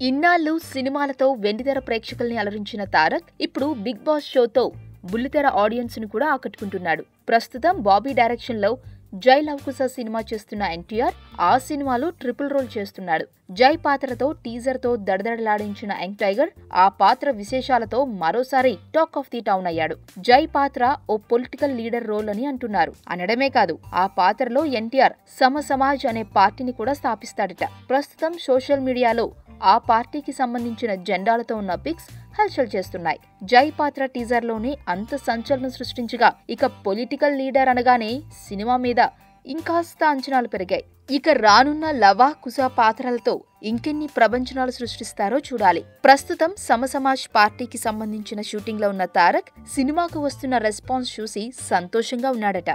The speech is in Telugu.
ఇన్నాళ్లు సినిమాలతో వెండితెర ప్రేక్షకుల్ని అలరించిన తారక్ ఇప్పుడు బిగ్ బాస్ షోతో బుల్లితెర ఆడియన్స్ ను కూడా ఆకట్టుకుంటున్నాడు. ప్రస్తుతం బాబీ డైరెక్షన్ లో జై లవకుశ సినిమా చేస్తున్న ఎన్టీఆర్ ఆ సినిమాలో ట్రిపుల్ రోల్ చేస్తున్నాడు. జై పాత్రతో టీజర్ తో దడదడలాడించిన యంగ్ టైగర్ ఆ పాత్ర విశేషాలతో మరోసారి టాక్ ఆఫ్ ది టౌన్ అయ్యాడు. జై పాత్ర ఓ పొలిటికల్ లీడర్ రోల్ అని అంటున్నారు. అనడమే కాదు, ఆ పాత్రలో ఎన్టీఆర్ సమాజ్ అనే పార్టీని కూడా స్థాపిస్తాడట. ప్రస్తుతం సోషల్ మీడియాలో ఆ పార్టీకి సంబంధించిన జెండాలతో ఉన్న పిక్స్ హల్చల్ చేస్తున్నాయి. జై పాత్ర టీజర్ లోనే అంత సంచలనం సృష్టించగా, ఇక పొలిటికల్ లీడర్ అనగానే సినిమా మీద ఇంకాస్త అంచనాలు పెరిగాయి. ఇక రానున్న లవ కుశ పాత్రలతో ఇంకెన్ని ప్రపంచనాలు సృష్టిస్తారో చూడాలి. ప్రస్తుతం సమాజ్ పార్టీకి సంబంధించిన షూటింగ్ లో ఉన్న తారక్ సినిమాకు వస్తున్న రెస్పాన్స్ చూసి సంతోషంగా ఉన్నాడట.